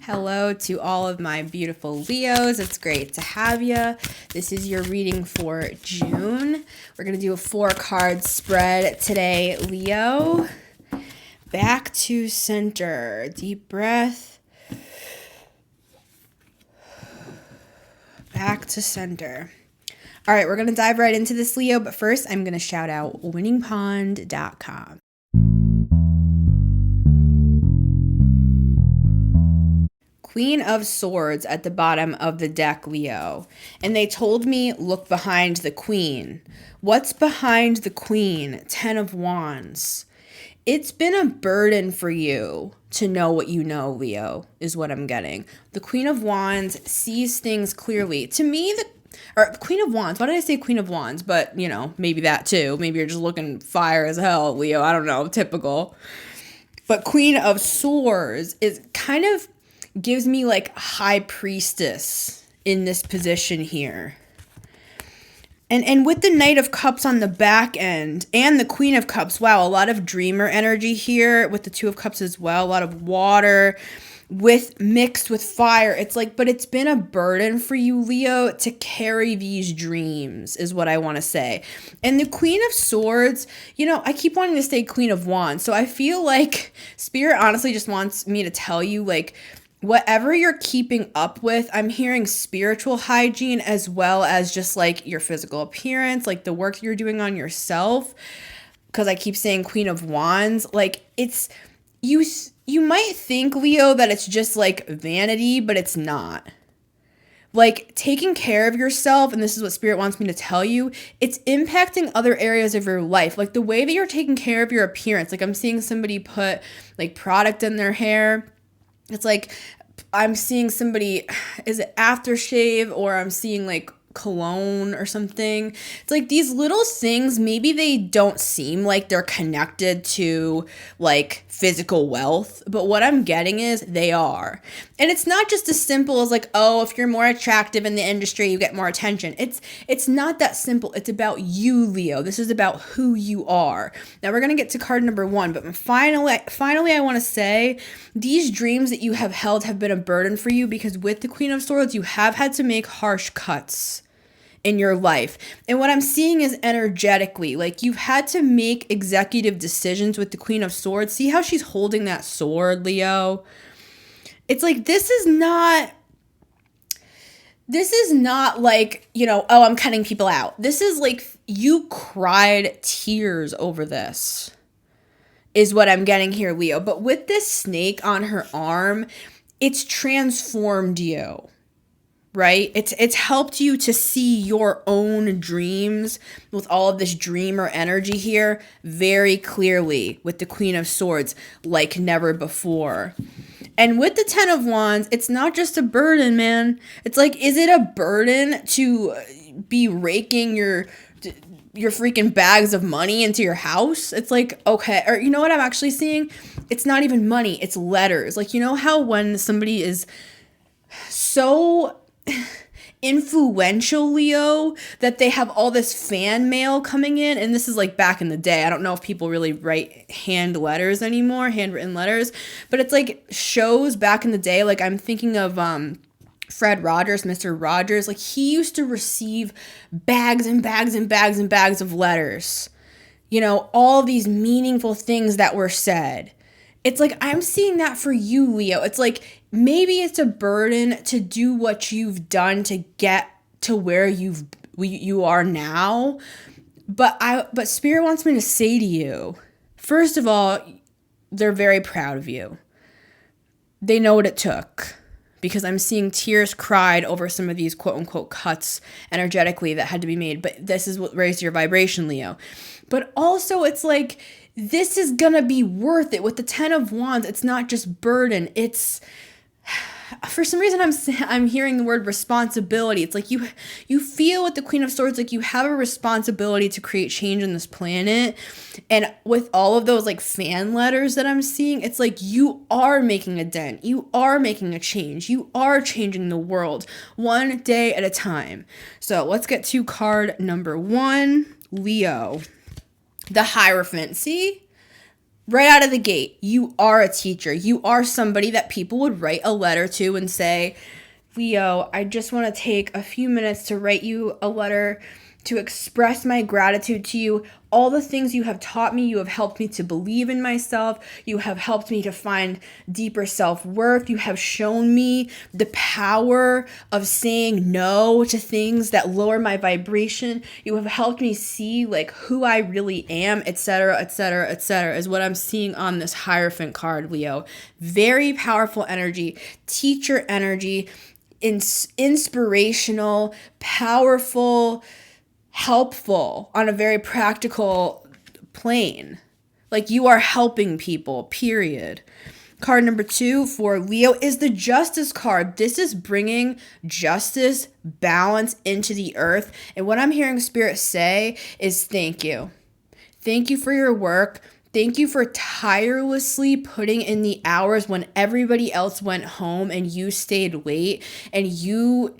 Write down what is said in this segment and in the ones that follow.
Hello to all of my beautiful Leos. It's great to have you. This is your reading for June. We're going to do a 4-card spread today, Leo. Back to center. Deep breath. Back to center. All right, we're going to dive right into this, Leo. But first, I'm going to shout out winningpond.com. Queen of Swords at the bottom of the deck, Leo. And they told me, look behind the Queen. What's behind the Queen? 10 of Wands. It's been a burden for you to know what you know, Leo, is what I'm getting. The Queen of Wands sees things clearly. To me, Queen of Wands. Why did I say Queen of Wands? But, maybe that too. Maybe you're just looking fire as hell, Leo. I don't know. Typical. But Queen of Swords is kind of gives me like high priestess in this position here. And with the Knight of Cups on the back end and the Queen of Cups, wow, a lot of dreamer energy here with the Two of Cups as well, a lot of water mixed with fire. It's like, but it's been a burden for you, Leo, to carry these dreams is what I want to say. And the Queen of Swords, I keep wanting to say Queen of Wands. So I feel like Spirit honestly just wants me to tell you, like, whatever you're keeping up with, I'm hearing spiritual hygiene as well as just like your physical appearance, like the work you're doing on yourself. Because I keep saying Queen of Wands, like it's you might think, Leo, that it's just like vanity, but it's not. Like taking care of yourself, and this is what Spirit wants me to tell you, it's impacting other areas of your life. Like the way that you're taking care of your appearance. Like I'm seeing somebody put like product in their hair. It's like I'm seeing somebody, is it aftershave, or I'm seeing like cologne or something. It's like these little things, maybe they don't seem like they're connected to like physical wealth, but what I'm getting is they are. And it's not just as simple as like, oh, if you're more attractive in the industry, you get more attention. It's not that simple. It's about you, Leo. This is about who you are. Now we're going to get to card number 1, but finally I want to say these dreams that you have held have been a burden for you because with the Queen of Swords, you have had to make harsh cuts in your life. And what I'm seeing is energetically, like you've had to make executive decisions with the Queen of Swords. See how she's holding that sword, Leo? It's like, this is not like, oh, I'm cutting people out. This is like you cried tears over this is what I'm getting here, Leo. But with this snake on her arm, it's transformed you. Right? It's helped you to see your own dreams with all of this dreamer energy here very clearly with the Queen of Swords like never before. And with the 10 of Wands, it's not just a burden, man. It's like, is it a burden to be raking your freaking bags of money into your house? It's like, okay. Or you know what I'm actually seeing? It's not even money. It's letters. Like, you know how when somebody is so influential, Leo, that they have all this fan mail coming in, and this is like back in the day. I don't know if people really write handwritten letters, but it's like shows back in the day. Like I'm thinking of Fred Rogers, Mr. Rogers. Like he used to receive bags and bags and bags and bags of letters. All these meaningful things that were said. It's like I'm seeing that for you, Leo. It's like maybe it's a burden to do what you've done to get to where you are now. But Spirit wants me to say to you, first of all, they're very proud of you. They know what it took. Because I'm seeing tears cried over some of these quote-unquote cuts energetically that had to be made. But this is what raised your vibration, Leo. But also it's like, this is going to be worth it. With the 10 of Wands, it's not just burden. It's, for some reason, I'm hearing the word responsibility. It's like you feel with the Queen of Swords like you have a responsibility to create change in this planet. And with all of those like fan letters that I'm seeing, it's like you are making a dent. You are making a change. You are changing the world one day at a time. So let's get to card number 1, Leo. The Hierophant. See? right out of the gate, you are a teacher. You are somebody that people would write a letter to and say, Leo, I just want to take a few minutes to write you a letter to express my gratitude to you. All the things you have taught me, you have helped me to believe in myself. You have helped me to find deeper self-worth. You have shown me the power of saying no to things that lower my vibration. You have helped me see like who I really am, etc., etc., etc., is what I'm seeing on this Hierophant card, Leo. Very powerful energy, teacher energy, inspirational, powerful, helpful on a very practical plane. Like you are helping people, period. Card number 2 for Leo is the Justice card. This is bringing justice, balance into the earth. And what I'm hearing Spirit say is thank you. Thank you for your work. Thank you for tirelessly putting in the hours when everybody else went home and you stayed late and you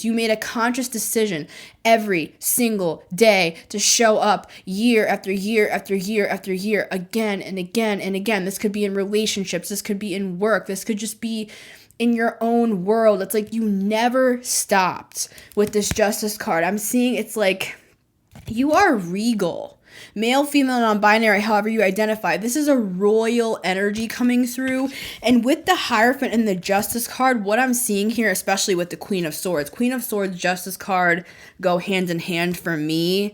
made a conscious decision every single day to show up year after year after year after year, again and again and again. This could be in relationships. This could be in work. This could just be in your own world. It's like you never stopped with this Justice card. I'm seeing it's like you are regal. Male, female, non-binary, however you identify. This is a royal energy coming through. And with the Hierophant and the Justice card, what I'm seeing here, especially with the Queen of Swords, Justice card go hand in hand for me.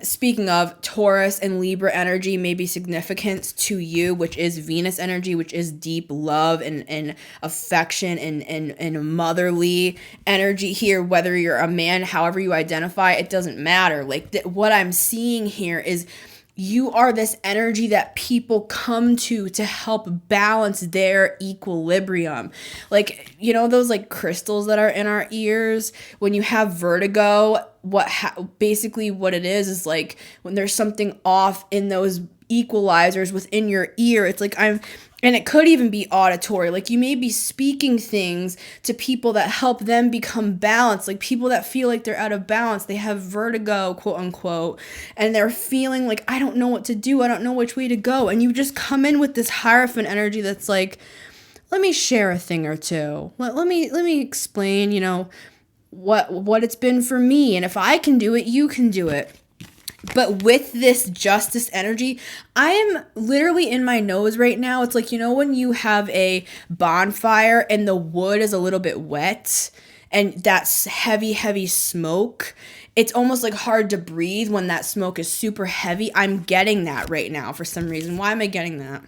Speaking of, Taurus and Libra energy may be significant to you, which is Venus energy, which is deep love and affection and motherly energy here. Whether you're a man, however you identify, it doesn't matter. Like what I'm seeing here is you are this energy that people come to help balance their equilibrium. Like, you know, those like crystals that are in our ears when you have vertigo, basically what it is like when there's something off in those equalizers within your ear. It's like and it could even be auditory. Like you may be speaking things to people that help them become balanced. Like people that feel like they're out of balance, they have vertigo, quote unquote, and they're feeling like, I don't know what to do. I don't know which way to go. And you just come in with this Hierophant energy that's like, let me share a thing or two. Let me explain, you know, what it's been for me. And if I can do it, you can do it. But with this Justice energy, I am literally in my nose right now. It's like, you know, when you have a bonfire and the wood is a little bit wet and that's heavy, heavy smoke. It's almost like hard to breathe when that smoke is super heavy. I'm getting that right now for some reason. Why am I getting that?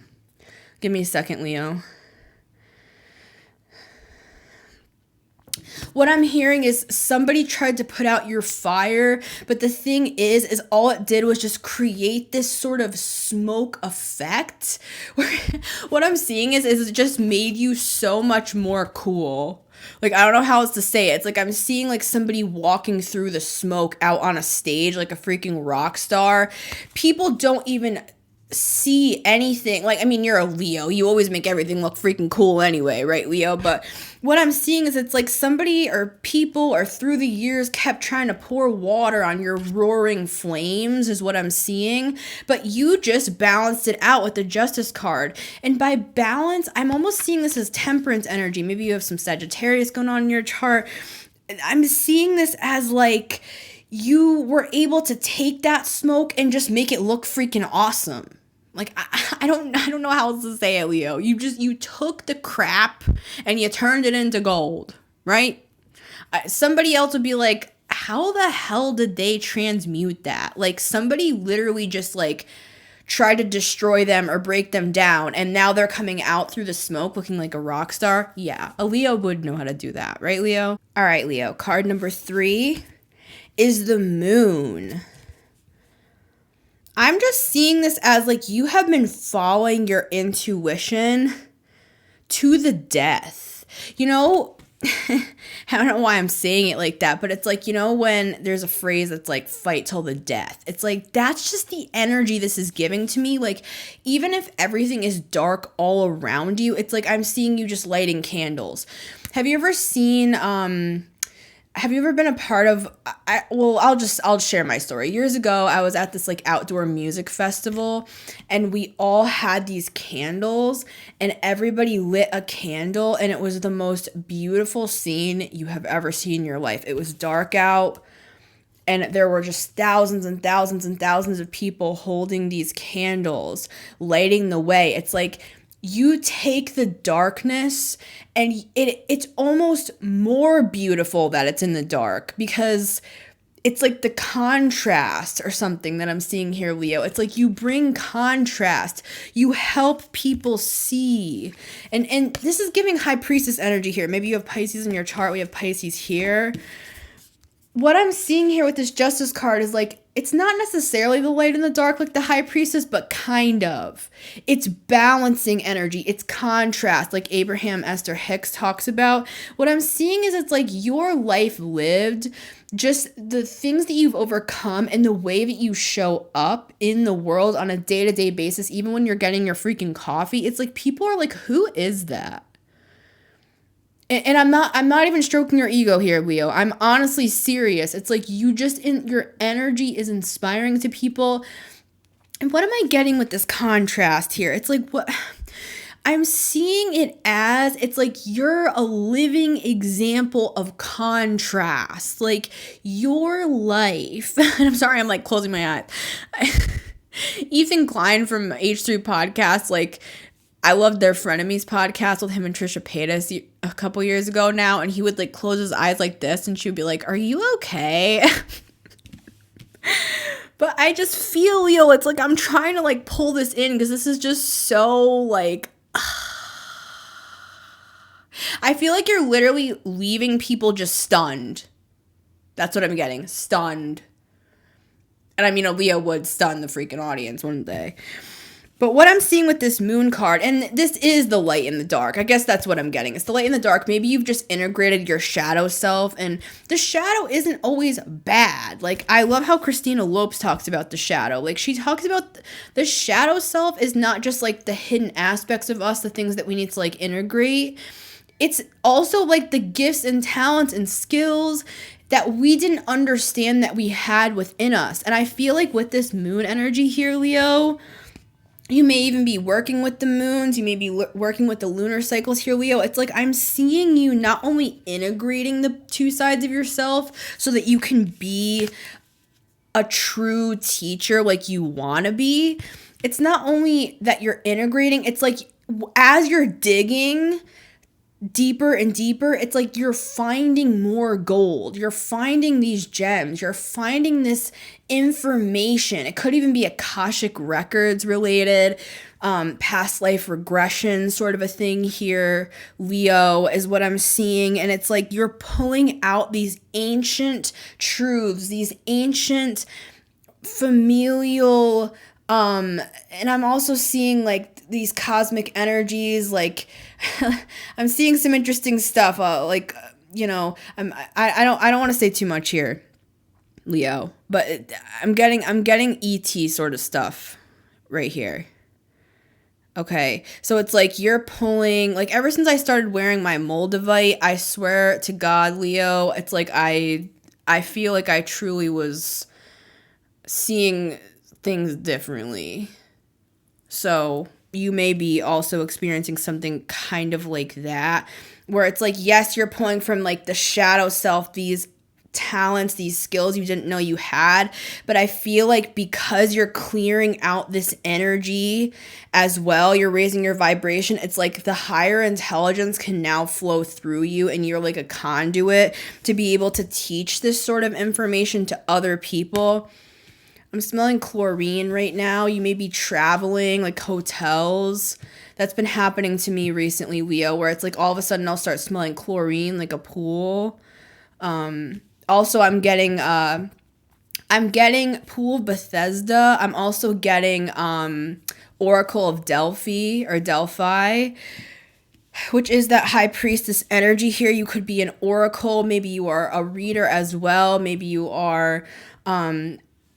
Give me a second, Leo. What I'm hearing is somebody tried to put out your fire, but the thing is all it did was just create this sort of smoke effect. What I'm seeing is it just made you so much more cool. Like, I don't know how else to say it. It's like I'm seeing like somebody walking through the smoke out on a stage like a freaking rock star. People don't even see anything. Like, I mean, you're a Leo. You always make everything look freaking cool anyway, right, Leo? But what I'm seeing is it's like somebody or people or through the years kept trying to pour water on your roaring flames is what I'm seeing. But you just balanced it out with the Justice card. And by balance, I'm almost seeing this as Temperance energy. Maybe you have some Sagittarius going on in your chart. I'm seeing this as like you were able to take that smoke and just make it look freaking awesome. Like, I don't know how else to say it, Leo. You took the crap and you turned it into gold, right? Somebody else would be like, how the hell did they transmute that? Like, somebody literally just like tried to destroy them or break them down, and now they're coming out through the smoke looking like a rock star. Yeah, a Leo would know how to do that, right, Leo? All right, Leo, card number 3 is the Moon. I'm just seeing this as like you have been following your intuition to the death. You know, I don't know why I'm saying it like that, but it's like, you know, when there's a phrase that's like fight till the death. It's like that's just the energy this is giving to me. Like, even if everything is dark all around you, it's like I'm seeing you just lighting candles. Have you ever seen have you ever been a part of, I'll share my story. Years ago, I was at this like outdoor music festival, and we all had these candles, and everybody lit a candle, and it was the most beautiful scene you have ever seen in your life. It was dark out, and there were just thousands and thousands and thousands of people holding these candles, lighting the way. It's like you take the darkness, and it's almost more beautiful that it's in the dark, because it's like the contrast or something that I'm seeing here, Leo. It's like you bring contrast. You help people see. And this is giving high priestess energy here. Maybe you have Pisces in your chart. We have Pisces here. What I'm seeing here with this justice card is like, it's not necessarily the light and the dark like the high priestess, but kind of. It's balancing energy. It's contrast, like Abraham Esther Hicks talks about. What I'm seeing is it's like your life lived, just the things that you've overcome and the way that you show up in the world on a day-to-day basis, even when you're getting your freaking coffee. It's like people are like, who is that? And I'm not even stroking your ego here, Leo. I'm honestly serious. It's like your energy is inspiring to people. And what am I getting with this contrast here? It's like what I'm seeing it as, it's like you're a living example of contrast. Like your life, and I'm sorry, I'm like closing my eyes. Ethan Klein from H3 Podcast, like, I loved their Frenemies podcast with him and Trisha Paytas a couple years ago now, and he would like close his eyes like this, and she would be like, "Are you okay?" But I just feel, Leo, it's like I'm trying to like pull this in because this is just so like, I feel like you're literally leaving people just stunned. That's what I'm getting, stunned. And I mean, a Leo would stun the freaking audience, wouldn't they? But what I'm seeing with this moon card, and this is the light in the dark. I guess that's what I'm getting. It's the light in the dark. Maybe you've just integrated your shadow self, and the shadow isn't always bad. Like, I love how Christina Lopes talks about the shadow. Like, she talks about the shadow self is not just, like, the hidden aspects of us, the things that we need to, like, integrate. It's also, like, the gifts and talents and skills that we didn't understand that we had within us. And I feel like with this moon energy here, Leo, you may even be working with the moons. You may be working with the lunar cycles here, Leo. It's like I'm seeing you not only integrating the two sides of yourself so that you can be a true teacher like you want to be. It's not only that you're integrating. It's like as you're digging deeper and deeper, it's like you're finding more gold. You're finding these gems. You're finding this information. It could even be Akashic records related, past life regression sort of a thing here, Leo, is what I'm seeing. And it's like you're pulling out these ancient truths, these ancient familial, and I'm also seeing like these cosmic energies, like I'm seeing some interesting stuff. I don't want to say too much here, Leo, but I'm getting ET sort of stuff right here. Okay, so it's like you're pulling, like ever since I started wearing my Moldavite, I swear to God, Leo, it's like I feel like I truly was seeing things differently. So you may be also experiencing something kind of like that, where it's like, yes, you're pulling from like the shadow self, these talents, these skills you didn't know you had, but I feel like because you're clearing out this energy as well, you're raising your vibration, it's like the higher intelligence can now flow through you, and you're like a conduit to be able to teach this sort of information to other people. I'm smelling chlorine right now. You may be traveling, like hotels. That's been happening to me recently, Leo, where it's like all of a sudden I'll start smelling chlorine, like a pool. Also, I'm getting Pool of Bethesda. I'm also getting Oracle of Delphi or Delphi, which is that high priestess energy here. You could be an oracle. Maybe you are a reader as well. Maybe you are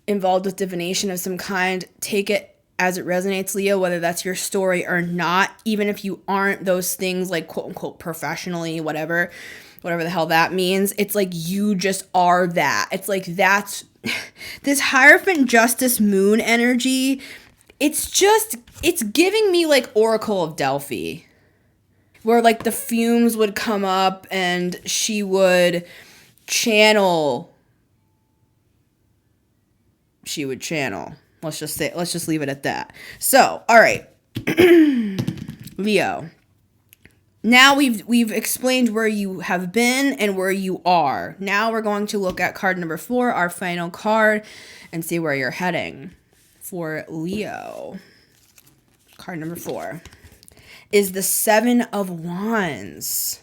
involved with divination of some kind. Take it as it resonates, Leo, whether that's your story or not, even if you aren't those things, like quote unquote professionally, whatever the hell that means. It's like you just are that. It's like that's this Hierophant Justice Moon energy. It's giving me like Oracle of Delphi, where like the fumes would come up and she would channel. Let's just leave it at that. So, all right. Leo. Now we've explained where you have been and where you are. Now we're going to look at card number 4, our final card, and see where you're heading. For Leo, card number 4 is the 7 of Wands.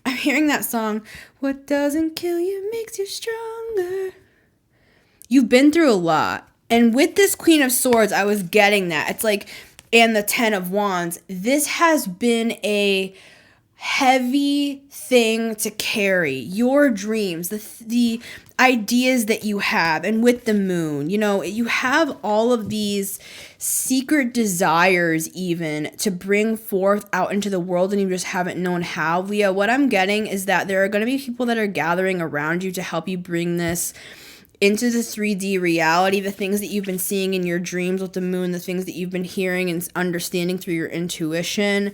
I'm hearing that song, what doesn't kill you makes you stronger. You've been through a lot. And with this Queen of Swords, I was getting that. It's like, and the 10 of Wands, this has been a heavy thing to carry. Your dreams, the ideas that you have, and with the moon, you know, you have all of these secret desires even to bring forth out into the world, and you just haven't known how. Leo, what I'm getting is that there are going to be people that are gathering around you to help you bring this into the 3D reality, the things that you've been seeing in your dreams with the moon, the things that you've been hearing and understanding through your intuition.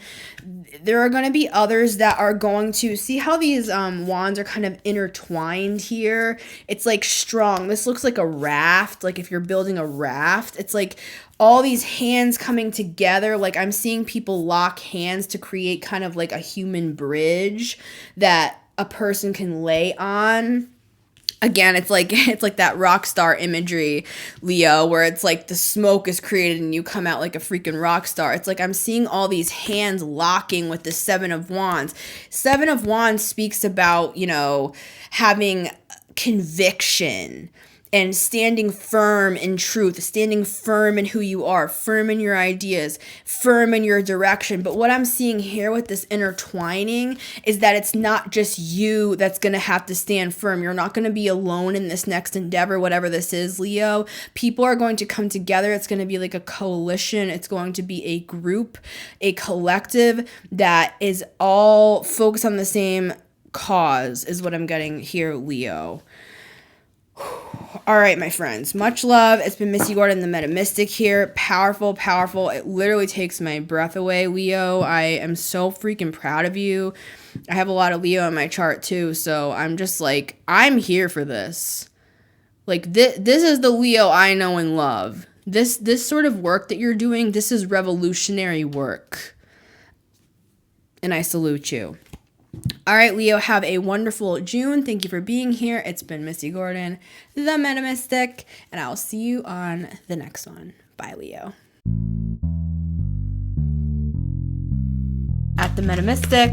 There are going to be others that are going to see how these wands are kind of intertwined here. It's like strong. This looks like a raft. Like if you're building a raft, it's like all these hands coming together. Like I'm seeing people lock hands to create kind of like a human bridge that a person can lay on. Again, it's like that rock star imagery, Leo, where it's like the smoke is created and you come out like a freaking rock star. It's like I'm seeing all these hands locking with the 7 of Wands. 7 of Wands speaks about, you know, having conviction and standing firm in truth, standing firm in who you are, firm in your ideas, firm in your direction. But what I'm seeing here with this intertwining is that it's not just you that's going to have to stand firm. You're not going to be alone in this next endeavor, whatever this is, Leo. People are going to come together. It's going to be like a coalition. It's going to be a group, a collective that is all focused on the same cause is what I'm getting here, Leo. All right, my friends. Much love. It's been Missy Gordon, the Meta Mystic here. Powerful, powerful. It literally takes my breath away, Leo. I am so freaking proud of you. I have a lot of Leo in my chart too, so I'm just like, I'm here for this. Like, this is the Leo I know and love. This sort of work that you're doing, this is revolutionary work. And I salute you. All right, Leo, have a wonderful June. Thank you for being here. It's been Missy Gordon, the Meta Mystic, and I'll see you on the next one. Bye, Leo. At the Meta Mystic.